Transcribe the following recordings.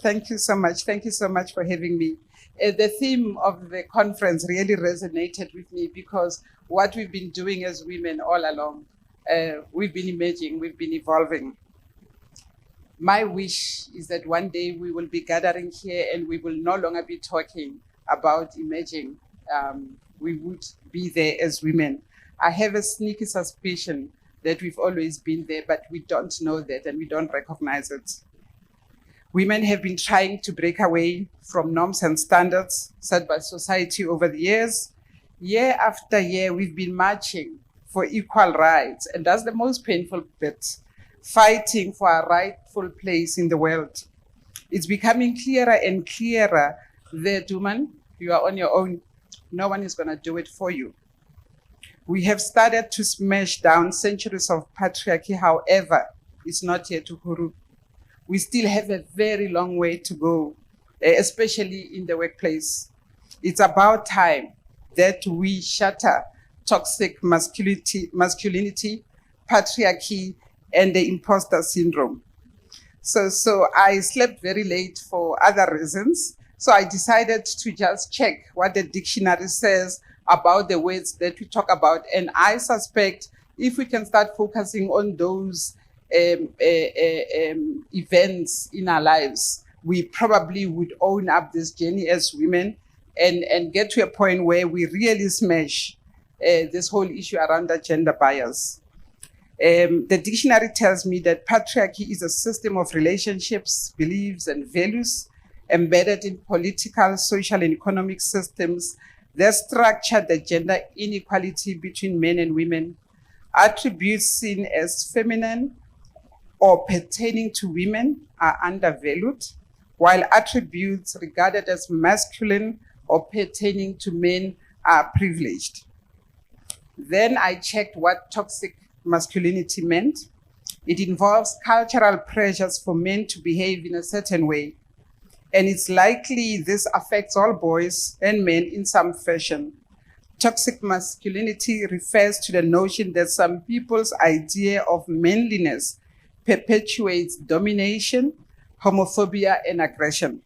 Thank you so much. Thank you so much for having me. The theme of the conference really resonated with me because what we've been doing as women all along, we've been emerging, we've been evolving. My wish is that one day we will be gathering here and we will no longer be talking about emerging. We would be there as women. I have a sneaky suspicion that we've always been there, but we don't know that and we don't recognize it. Women have been trying to break away from norms and standards set by society over the years. Year after year, we've been marching for equal rights, and that's the most painful bit, fighting for a rightful place in the world. It's becoming clearer and clearer that, woman, you are on your own. No one is going to do it for you. We have started to smash down centuries of patriarchy. However, it's not yet Uhuru. We still have a very long way to go, especially in the workplace. It's about time that we shatter toxic masculinity, patriarchy, and the imposter syndrome. So I slept very late for other reasons. So I decided to just check what the dictionary says about the words that we talk about. And I suspect if we can start focusing on those events in our lives, we probably would own up this journey as women and get to a point where we really smash this whole issue around the gender bias. The dictionary tells me that patriarchy is a system of relationships, beliefs, and values embedded in political, social, and economic systems that structure the gender inequality between men and women. Attributes seen as feminine or pertaining to women are undervalued, while attributes regarded as masculine or pertaining to men are privileged. Then I checked what toxic masculinity meant. It involves cultural pressures for men to behave in a certain way, and it's likely this affects all boys and men in some fashion. Toxic masculinity refers to the notion that some people's idea of manliness perpetuates domination, homophobia, and aggression.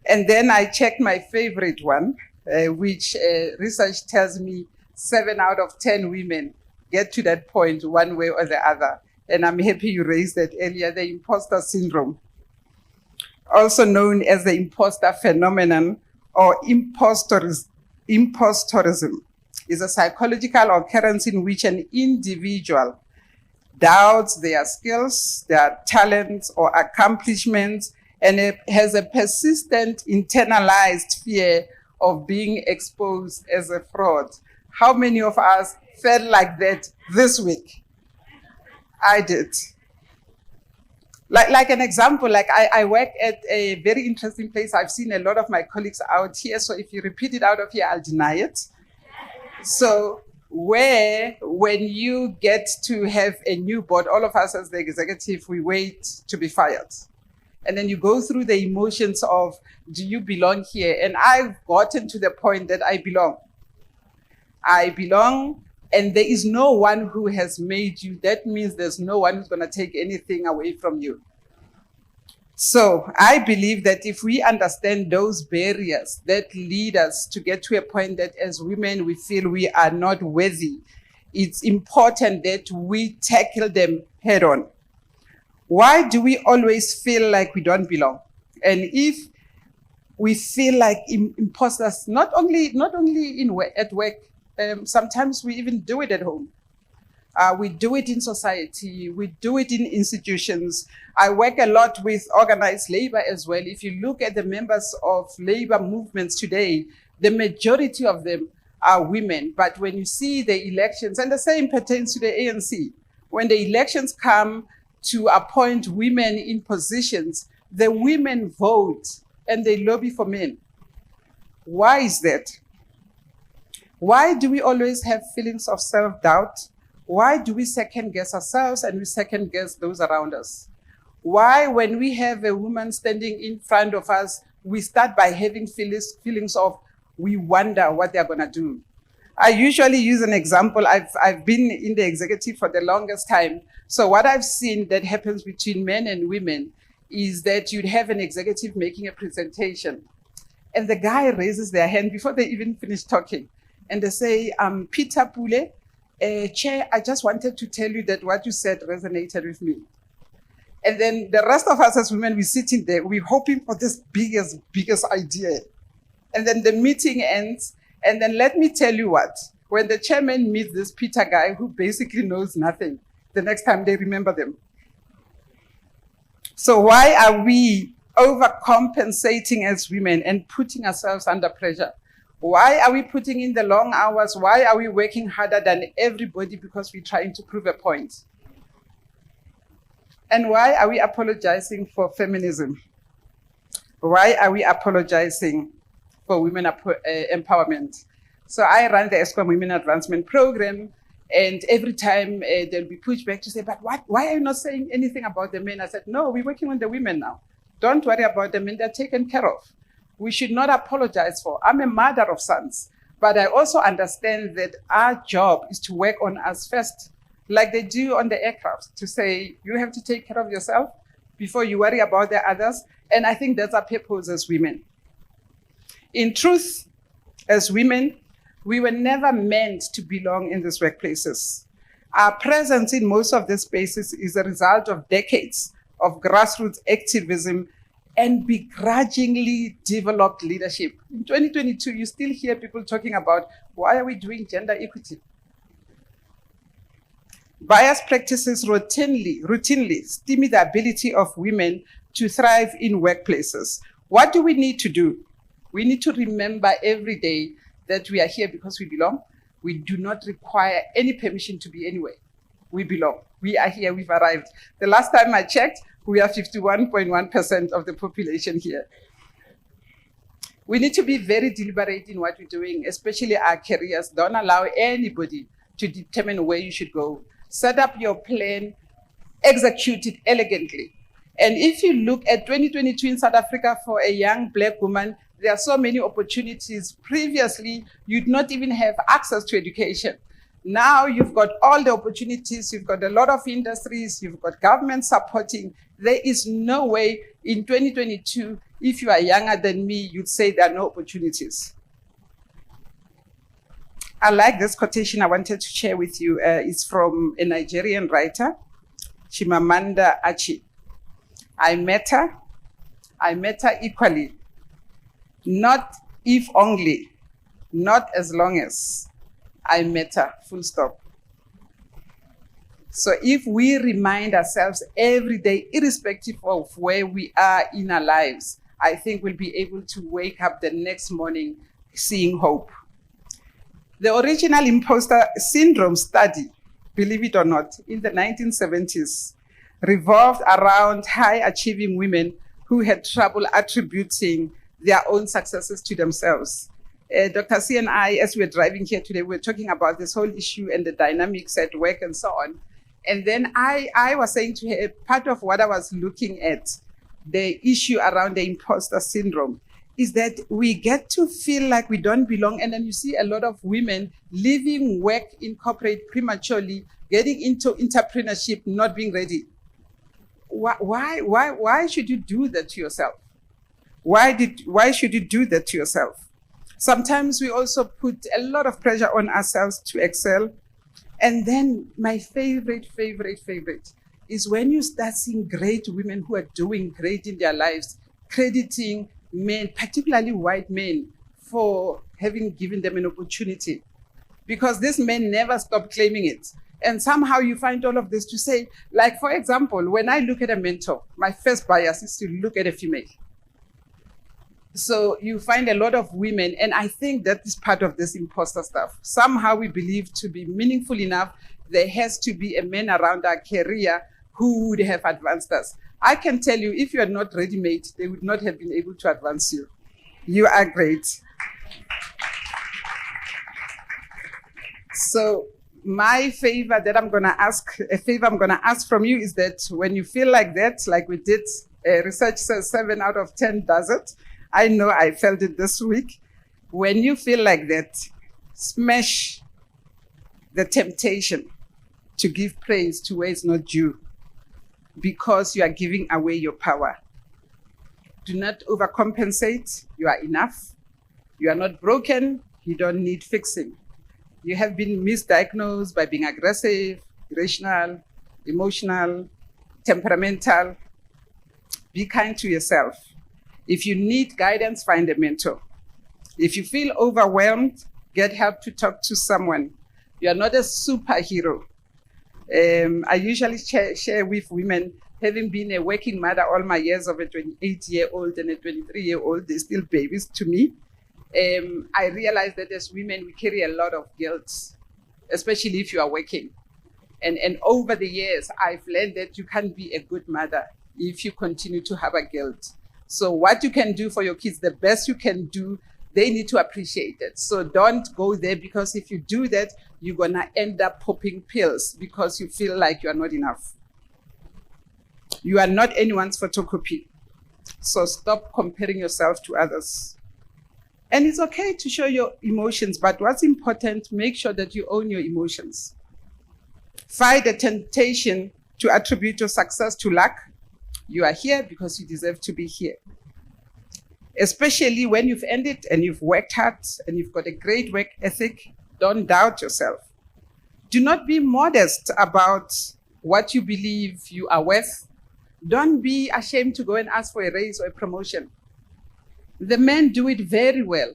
And then I checked my favorite one, which research tells me 7 out of 10 women get to that point one way or the other. And I'm happy you raised that earlier, the imposter syndrome, also known as the imposter phenomenon or impostorism, is a psychological occurrence in which an individual doubts their skills, their talents, or accomplishments, and has a persistent internalized fear of being exposed as a fraud. How many of us felt like that this week? I did. Like an example, like I work at a very interesting place. I've seen a lot of my colleagues out here, so if you repeat it out of here, I'll deny it. So when you get to have a new board, all of us as the executive, we wait to be fired. And then you go through the emotions of, do you belong here? And I've gotten to the point that I belong. I belong, and there is no one who has made you. That means there's no one who's going to take anything away from you. So I believe that if we understand those barriers that lead us to get to a point that as women we feel we are not worthy, it's important that we tackle them head on. Why do we always feel like we don't belong? And if we feel like imposters, not only at work, sometimes we even do it at home. We do it in society. We do it in institutions. I work a lot with organized labor as well. If you look at the members of labor movements today, the majority of them are women. But when you see the elections, and the same pertains to the ANC, when the elections come to appoint women in positions, the women vote and they lobby for men. Why is that? Why do we always have feelings of self-doubt? Why do we second-guess ourselves and we second-guess those around us? Why, when we have a woman standing in front of us, we start by having feelings of, we wonder what they're going to do? I usually use an example. I've been in the executive for the longest time. So what I've seen that happens between men and women is that you'd have an executive making a presentation, and the guy raises their hand before they even finish talking, and they say, Peter Pule, Chair, I just wanted to tell you that what you said resonated with me. And then the rest of us as women, we're sitting there, we're hoping for this biggest idea. And then the meeting ends, and then let me tell you what, when the chairman meets this Peter guy who basically knows nothing, the next time they remember them. So why are we overcompensating as women and putting ourselves under pressure? Why are we putting in the long hours? Why are we working harder than everybody because we're trying to prove a point? And why are we apologizing for feminism? Why are we apologizing for women empowerment? So I run the ESCOM Women Advancement Program, and every time there'll be pushback to say, but why are you not saying anything about the men? I said, no, we're working on the women now. Don't worry about the men, they're taken care of. We should not apologize for. I'm a mother of sons, but I also understand that our job is to work on us first, like they do on the aircraft, to say, you have to take care of yourself before you worry about the others. And I think that's our purpose as women. In truth, as women, we were never meant to belong in these workplaces. Our presence in most of these spaces is a result of decades of grassroots activism and begrudgingly developed leadership. In 2022, you still hear people talking about, why are we doing gender equity? Bias practices routinely stimulate the ability of women to thrive in workplaces. What do we need to do? We need to remember every day that we are here because we belong. We do not require any permission to be anywhere. We belong. We are here, we've arrived. The last time I checked, we are 51.1% of the population here. We need to be very deliberate in what we're doing, especially our careers. Don't allow anybody to determine where you should go. Set up your plan, execute it elegantly. And if you look at 2022 in South Africa for a young Black woman, there are so many opportunities. Previously, you'd not even have access to education. Now you've got all the opportunities, you've got a lot of industries, you've got government supporting. There is no way in 2022, if you are younger than me, you'd say there are no opportunities. I like this quotation I wanted to share with you. It's from a Nigerian writer, Chimamanda Achi. I met her equally. Not if only, not as long as I met her, full stop. So if we remind ourselves every day, irrespective of where we are in our lives, I think we'll be able to wake up the next morning seeing hope. The original imposter syndrome study, believe it or not, in the 1970s, revolved around high-achieving women who had trouble attributing their own successes to themselves. Dr. C and I, as we were driving here today, we were talking about this whole issue and the dynamics at work and so on. And then I was saying to her, part of what I was looking at, the issue around the imposter syndrome, is that we get to feel like we don't belong. And then you see a lot of women leaving work in corporate prematurely, getting into entrepreneurship, not being ready. Why should you do that to yourself? Why should you do that to yourself? Sometimes we also put a lot of pressure on ourselves to excel. And then my favorite is when you start seeing great women who are doing great in their lives, crediting men, particularly white men, for having given them an opportunity. Because these men never stop claiming it. And somehow you find all of this to say, like, for example, when I look at a mentor, my first bias is to look at a female. So you find a lot of women, and I think that is part of this imposter stuff. Somehow we believe to be meaningful enough, there has to be a man around our career who would have advanced us. I can tell you, if you are not ready-made, they would not have been able to advance you. You are great. So my favor I'm going to ask from you is that when you feel like that, like we did, research says 7 out of 10 does it. I know I felt it this week. When you feel like that, smash the temptation to give praise to where it's not due, because you are giving away your power. Do not overcompensate. You are enough. You are not broken. You don't need fixing. You have been misdiagnosed by being aggressive, irrational, emotional, temperamental. Be kind to yourself. If you need guidance, find a mentor. If you feel overwhelmed, get help to talk to someone. You are not a superhero. I usually share with women, having been a working mother all my years of a 28-year-old and a 23-year-old, they're still babies to me. I realize that as women, we carry a lot of guilt, especially if you are working. And over the years, I've learned that you can't be a good mother if you continue to have a guilt. So what you can do for your kids, the best you can do, they need to appreciate it. So don't go there, because if you do that, you're gonna end up popping pills because you feel like you are not enough. You are not anyone's photocopy. So stop comparing yourself to others. And it's okay to show your emotions, but what's important, make sure that you own your emotions. Fight the temptation to attribute your success to luck. You are here because you deserve to be here. Especially when you've earned it and you've worked hard and you've got a great work ethic, don't doubt yourself. Do not be modest about what you believe you are worth. Don't be ashamed to go and ask for a raise or a promotion. The men do it very well.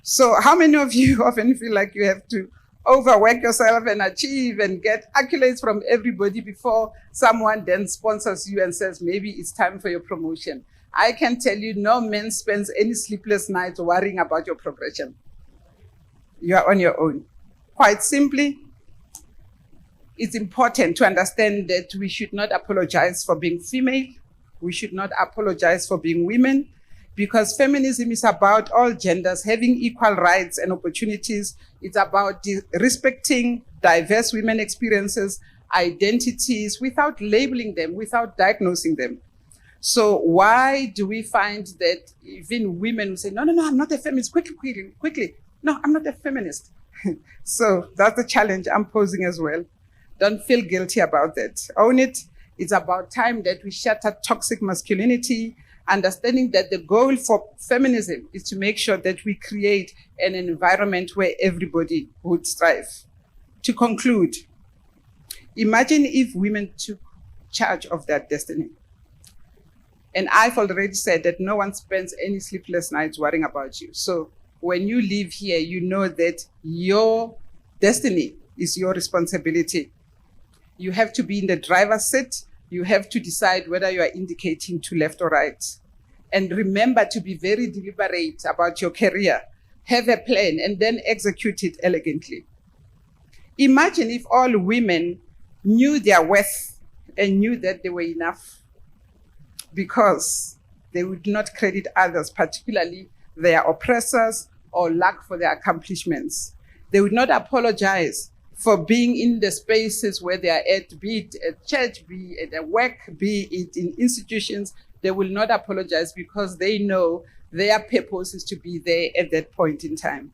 So how many of you often feel like you have to overwork yourself and achieve and get accolades from everybody before someone then sponsors you and says, maybe it's time for your promotion? I can tell you, no man spends any sleepless nights worrying about your progression. You are on your own. Quite simply, it's important to understand that we should not apologize for being female. We should not apologize for being women, because feminism is about all genders having equal rights and opportunities. It's about respecting diverse women experiences, identities, without labeling them, without diagnosing them. So why do we find that even women will say, no, I'm not a feminist, quickly. No, I'm not a feminist. So that's the challenge I'm posing as well. Don't feel guilty about that. Own it. It's about time that we shatter toxic masculinity, understanding that the goal for feminism is to make sure that we create an environment where everybody would strive. To conclude, imagine if women took charge of their destiny. And I've already said that no one spends any sleepless nights worrying about you. So when you leave here, you know that your destiny is your responsibility. You have to be in the driver's seat. You have to decide whether you are indicating to left or right. And remember to be very deliberate about your career. Have a plan and then execute it elegantly. Imagine if all women knew their worth and knew that they were enough, because they would not credit others, particularly their oppressors, or lack for their accomplishments. They would not apologize for being in the spaces where they are at, be it at church, be it at work, be it in institutions. They will not apologize because they know their purpose is to be there at that point in time.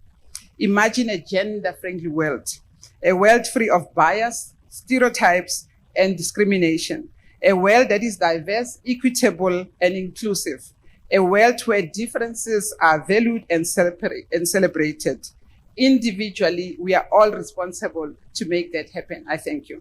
Imagine a gender-friendly world, a world free of bias, stereotypes, and discrimination. A world that is diverse, equitable, and inclusive. A world where differences are valued and celebrated. Individually, we are all responsible to make that happen. I thank you.